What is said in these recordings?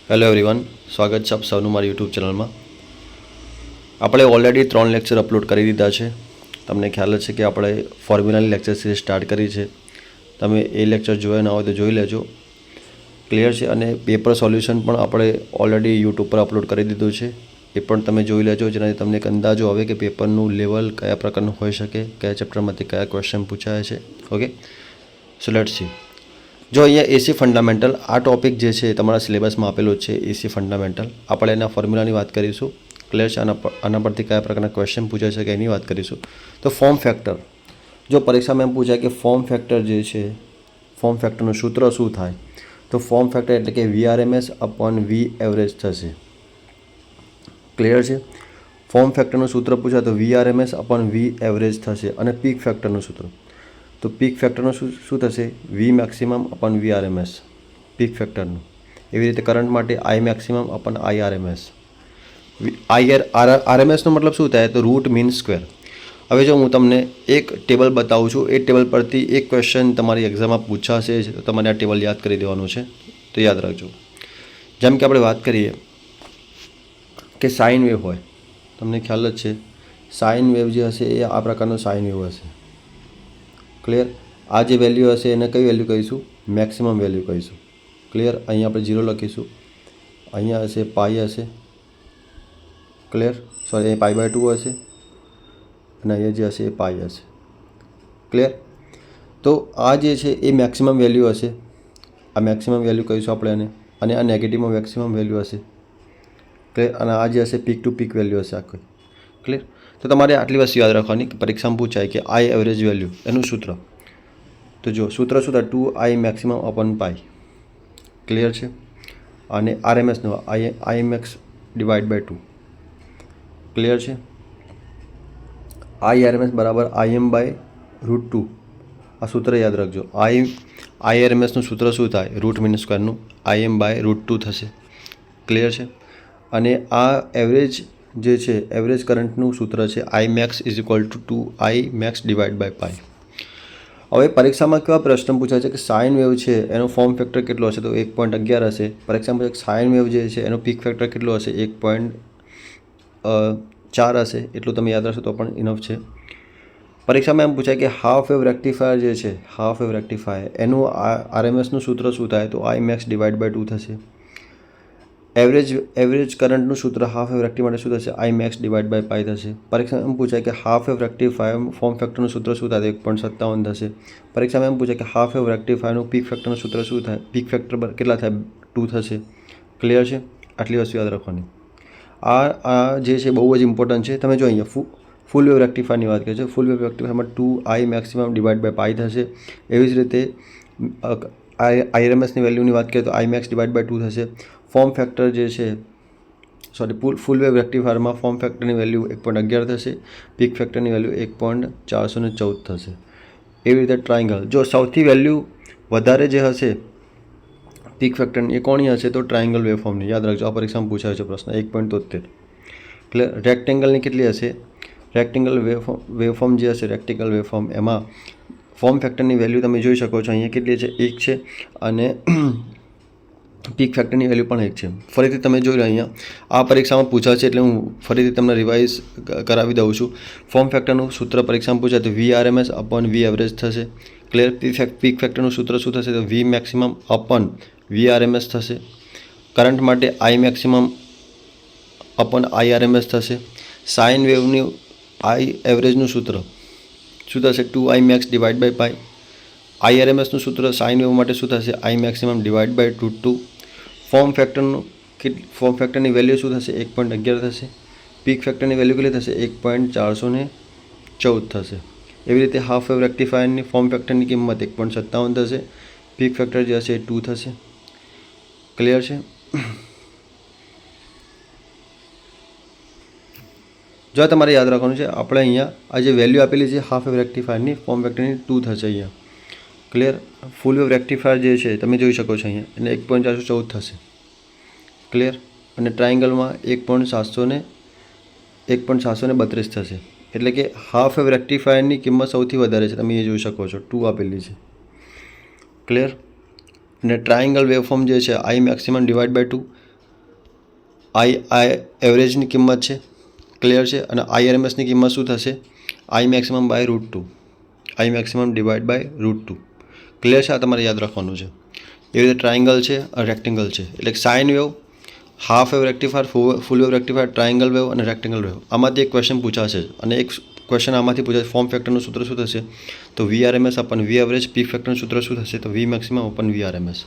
Hello everyone, સ્વાગત છે આપ સૌનું મારી યુટ્યુબ ચેનલમાં. આપણે ઓલરેડી 3 લેક્ચર અપલોડ કરી દીધા છે. તમને ખ્યાલ જ છે કે આપણે ફોર્મ્યુલાની લેક્ચર સિરીઝ સ્ટાર્ટ કરી છે. તમે એ લેક્ચર જોયા ના હોય તો જોઈ લેજો. ક્લિયર છે. અને પેપર સોલ્યુશન પણ આપણે ઓલરેડી યુટ્યુબ પર અપલોડ કરી દીધું છે. એ પણ તમે જોઈ લેજો, જેનાથી તમને એક અંદાજો આવે કે પેપરનું લેવલ કયા પ્રકારનું હોઈ શકે, કયા ચેપ્ટરમાંથી કયા ક્વેશ્ચન પૂછાય છે. Okay, so let's see. જો અહીંયા એસી ફંડામેન્ટલ આ ટોપિક જે છે તમારા સિલેબસમાં આપેલો છે. એસી ફંડામેન્ટલ આપણે એના ફોર્મ્યુલાની વાત કરીશું. ક્લિયર છે. આના પરથી કયા પ્રકારના ક્વેશ્ચન પૂછાઈ શકે એની વાત કરીશું. તો ફોર્મ ફેક્ટર, જો પરીક્ષામાં એમ પૂછાય કે ફોર્મ ફેક્ટર જે છે, ફોર્મ ફેક્ટરનું સૂત્ર શું થાય, તો ફોર્મ ફેક્ટર એટલે કે VRMS અપોન V એવરેજ થશે. ક્લિયર છે. ફોર્મ ફેક્ટરનું સૂત્ર પૂછાય તો VRMS અપોન V એવરેજ થશે. અને પીક ફેક્ટરનું સૂત્ર, તો પીક ફેક્ટરનું શું થશે? V maximum upon VRMS peak ફેક્ટરનું. એવી રીતે કરંટ માટે I મેક્સિમમ અપોન IRMS. RMSનો મતલબ શું થાય? તો રૂટ મીન સ્ક્વેર. હવે જો હું તમને એક ટેબલ બતાવું છું, એ ટેબલ પરથી એક ક્વેશ્ચન તમારી એક્ઝામમાં પૂછાશે, તો તમારે આ ટેબલ યાદ કરી દેવાનું છે. તો યાદ રાખજો. જેમ કે આપણે વાત કરીએ કે સાઇન વેવ હોય, તમને ખ્યાલ જ છે સાઇન વેવ જે હશે એ આ પ્રકારનો સાઇન વેવ હશે. ક્લિયર. આ જે વેલ્યુ હશે એને કઈ વેલ્યુ કહીશું? મેક્સિમમ વેલ્યુ કહીશું. ક્લિયર. અહીંયા આપણે 0 લખીશું, અહીંયા હશે પાઈ હશે. ક્લિયર. સોરી, અહીં π/2 હશે અને અહીંયા જે હશે એ પાઈ હશે. ક્લિયર. તો આ જે છે એ મેક્સિમમ વેલ્યુ હશે. આ મેક્સિમમ વેલ્યુ કહીશું આપણે એને. અને આ નેગેટિવમાં મેક્સિમમ વેલ્યુ હશે. ક્લિયર. અને આ જે હશે પીક ટુ પીક વેલ્યુ હશે આખી. ક્લિયર. તો તમારે આટલી વસ્તુ યાદ રાખવાની કે પરીક્ષામાં પૂછાય કે આઈ એવરેજ વેલ્યુ એનું સૂત્ર. તો જો સૂત્ર શું થાય? 2I મેક્સિમમ અપોન પાઈ. ક્લિયર છે. અને RMSનો I max divide by 2. Clear છે. IRMS બરાબર IM બાય √2. આ સૂત્ર યાદ રાખજો. IRMSનું સૂત્ર શું થાય? રૂટ મીન સ્ક્વેરનું IM બાય √2 થશે. ક્લિયર છે. અને આ એવરેજ જે છે, એવરેજ કરંટનું સૂત્ર છે I max is equal to 2I max divide by pi. હવે પરીક્ષામાં કેવા પ્રશ્ન પૂછાય છે કે સાઇન વેવ છે એનો ફોર્મ ફેક્ટર કેટલો હશે? તો 1.11 હશે. પરીક્ષામાં સાઇન વેવ જે છે એનો પીક ફેક્ટર કેટલો હશે? 1.4 હશે. એટલું તમે યાદ રાખશો તો પણ ઇનફ છે. પરીક્ષામાં એમ પૂછાય કે હાફ વેવ રેક્ટિફાયર જે છે, હાફ વેવ રેક્ટિફાયર એનું RMSનું સૂત્ર શું થાય? તો I મેક્સ ડિવાઈડ બાય 2 થશે. એવરેજ કરંટનું સૂત્ર હાફ વેવ રેક્ટિફાયર માટે શું થશે? I max divide by pi થશે. પરીક્ષામાં એમ પૂછાય કે હાફ વેવ રેક્ટિફાયર ફોર્મ ફેક્ટરનું સૂત્ર શું થાય? 1.57 થશે. પરીક્ષામાં એમ પૂછાય કે હાફ વેવ રેક્ટિફાયરનું પીક ફેક્ટરનું સૂત્ર શું થાય? પીક ફેક્ટર કેટલા થાય? 2 થશે. ક્લિયર છે. આટલી વસ્તુ યાદ રાખવાની. આ જે છે બહુ જ ઇમ્પોર્ટન્ટ છે. તમે જો અહીંયા ફૂલ વેવ રેક્ટિફાયરની વાત કરીએ છીએ. ફૂલ વેવ રેક્ટિફાયરમાં 2I maximum divide by pi થશે. એવી જ રીતે IRMSની વેલ્યુની વાત કરીએ તો I મેક્સ ડિવાઈડ બાય 2 થશે. ફોર્મ ફેક્ટર જે છે, સોરી, ફૂલ વેવ રેક્ટિફાયરમાં ફોર્મ ફેક્ટરની વેલ્યુ 1.11 થશે. પીક ફેક્ટરની વેલ્યુ 1.414 થશે. એવી રીતે ટ્રાયંગલ, જો સૌથી વેલ્યુ વધારે જે હશે પીક ફેક્ટરની એ કોની હશે? તો ટ્રાયંગલ વેવફોર્મની. યાદ રાખજો, આ પરીક્ષામાં પૂછાયો છે પ્રશ્ન. 1.73. ક્લિયર. રેક્ટેંગલની કેટલી હશે? રેક્ટેંગલ વેવફોર્મ જે હશે, રેક્ટેંગલ વેવફોર્મ એમાં ફોર્મ ફેક્ટરની વેલ્યુ તમે જોઈ શકો છો અહીંયા કેટલી છે? 1 છે. અને પીક ફેક્ટરની વેલ્યુ પણ 1 છે. ફરીથી તમે જોઈ લો, અહીંયા આ પરીક્ષામાં પૂછાશે એટલે હું ફરીથી તમને રિવાઇઝ કરાવી દઉં છું. ફોર્મ ફેક્ટરનું સૂત્ર પરીક્ષામાં પૂછાય તો VRMS અપોન V એવરેજ થશે. ક્લિયર. પીક ફેક્ટરનું સૂત્ર શું થશે? તો V મેક્સિમમ અપોન VRMS થશે. કરંટ માટે I મેક્સિમમ અપોન IRMS થશે. સાઇન વેવની I એવરેજનું સૂત્ર શું થશે? 2I max divide by pi. IRMSનું સૂત્ર સાઇન વેવ માટે શું થશે? I maximum divide by √2. Form ફેક્ટરની વેલ્યુ શું થશે? 1.11 થશે. પીક ફેક્ટરની વેલ્યુ કેટલી થશે? 1.414 થશે. એવી રીતે હાફ વેવ રેક્ટિફાયરની ફોર્મ ફેક્ટરની કિંમત 1.57 થશે. પીક ફેક્ટર જે હશે એ 2 થશે. ક્લિયર છે. જો તમારે યાદ રાખવાનું છે, આપણે અહીંયા આ જે વેલ્યુ આપેલી છે હાફ વેવ રેક્ટિફાયરની ફોર્મ ફેક્ટરની 2 થશે અહીંયા. ક્લિયર. ફૂલ વેવ રેક્ટિફાયર જે છે તમે જોઈ શકો છો અહીંયા, એને 1.414 થશે. ક્લિયર. અને ટ્રાયંગલમાં 1.732 થશે. એટલે કે હાફ વેવ રેક્ટિફાયરની કિંમત સૌથી વધારે છે. તમે એ જોઈ શકો છો, 2 આપેલી છે. ક્લિયર. અને ટ્રાયંગલ વેવફોર્મ જે છે I maximum divide by 2 I એવરેજની કિંમત છે, ક્લિયર છે. અને IRMSની કિંમત શું થશે? I maximum by √2, I maximum divide by √2, clear છે. આ તમારે યાદ રાખવાનું છે. એવી રીતે ટ્રાયંગલ છે, રેક્ટેંગલ છે, એટલે sine wave, half wave rectifier, full wave rectifier, triangle wave અને રેક્ટેંગલ વેવ, આમાંથી એક ક્વેશ્ચન પૂછાશે. અને એક ક્વેશ્ચન આમાંથી પૂછાશે, ફોર્મ ફેક્ટરનું સૂત્ર શું થશે? તો VRMS અપન V એવરેજ. પીક ફેક્ટરનું સૂત્ર શું થશે? તો V મેક્સિમમ અપન VRMS,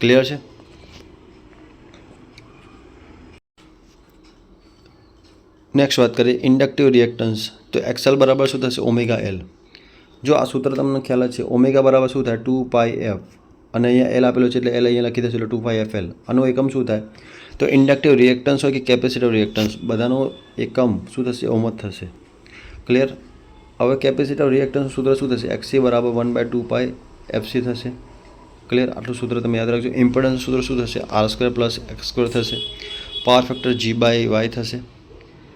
ક્લિયર છે. નેક્સ્ટ વાત કરીએ ઇન્ડક્ટિવ રિએક્ટન્સ. તો XL બરાબર શું થશે? ω/L. જો આ સૂત્ર તમને ખ્યાલ જ છે, ઓમેગા બરાબર શું થાય? 2πf, અને અહીંયા L આપેલો છે એટલે L અહીંયા લખી દેશે એટલે 2πfL. આનો એકમ શું થાય? તો ઇન્ડક્ટિવ રિએક્ટન્સ હોય કે કેપેસિટિવ રિએક્ટન્સ, બધાનો એકમ શું થશે? ઓહ્મ થશે, ક્લિયર. હવે કેપેસિટિવ રિએક્ટન્સનું સૂત્ર શું થશે? XC બરાબર 1/2πfC થશે, ક્લિયર. આટલું સૂત્ર તમે યાદ રાખજો. ઇમ્પિડન્સનું સૂત્ર શું થશે? R² + X² થશે. પાવર ફેક્ટર G/Y થશે,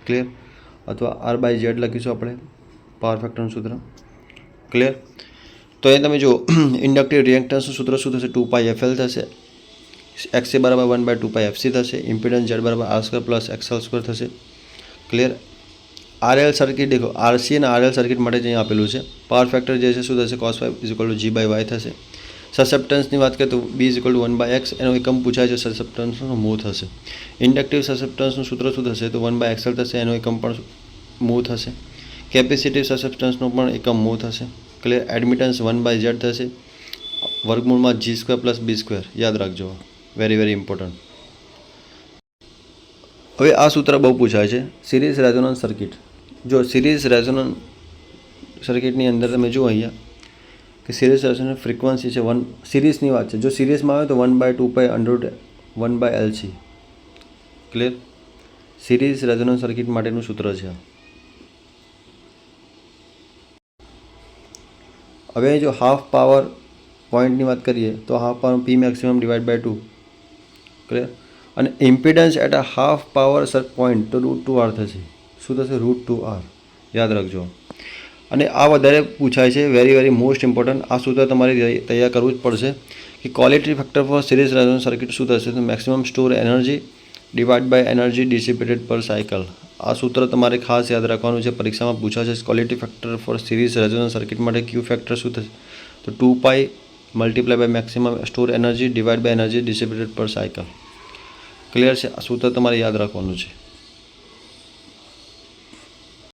ક્લિયર. અથવા R/Z લખીશું આપણે પાવર ફેક્ટરનું સૂત્ર, ક્લિયર. તો એ તમે જુઓ ઇન્ડક્ટિવ રિએક્ટન્સનું સૂત્ર શું થશે? 2πfL થશે. XC બરાબર 1/2πfC થશે. ઇમ્પિડન્સ Z બરાબર R² + XL² થશે, ક્લિયર. RL સર્કિટ દેખો, RC અને RL સર્કિટ માટે જ અહીંયા આપેલું છે. પાવર ફેક્ટર જે છે શું થશે? cos⁡φ = G/Y થશે. સસેપ્ટન્સની વાત કરીએ તો B = 1/X, એનો એકમ પૂછાય છે, સસેપ્ટન્સનો mho થશે. ઇન્ડક્ટિવ સસેપ્ટન્સનું સૂત્ર શું થશે? તો 1/XL થશે, એનો એકમ પણ mho થશે. કેપેસિટિવ સસેપ્ટન્સનો પણ એકમ mho થશે, ક્લિયર. એડમિટન્સ 1/Z થશે, વર્ગમૂળમાં G² + B², યાદ રાખજો, વેરી વેરી ઇમ્પોર્ટન્ટ. હવે આ સૂત્ર બહુ પૂછાય છે. Series resonance circuit. જો સિરીઝ રેઝોનન્સ સર્કિટની અંદર તમે જુઓ અહીંયા કે સિરીઝ રેઝોનન્સ ફ્રિકવન્સી છે 1, સિરીઝની વાત છે. જો સિરીઝમાં આવે તો 1/2π√1/LC, clear. Series resonance circuit માટેનું સૂત્ર છે. હવે જો હાફ પાવર પોઈન્ટની વાત કરીએ તો half power P maximum /2, clear. અને impedance at a half power point તો √2R થશે. શું થશે? √2R, યાદ રાખજો. અને આ વધારે પૂછાય છે, વેરી વેરી મોસ્ટ ઇમ્પોર્ટન્ટ. આ સૂત્ર તમારે તૈયાર કરવું જ પડશે કે quality factor for series resonance circuit શું થશે? તો maximum store energy divide by energy dissipated per cycle. આ સૂત્ર તમારે ખાસ યાદ રાખવાનું છે, પરીક્ષામાં પૂછાશે. Quality factor for series resonance circuit માટે Q ફેક્ટર શું થશે? તો 2π × maximum store energy divide by energy dissipated per cycle, clear છે. આ સૂત્ર તમારે યાદ રાખવાનું છે.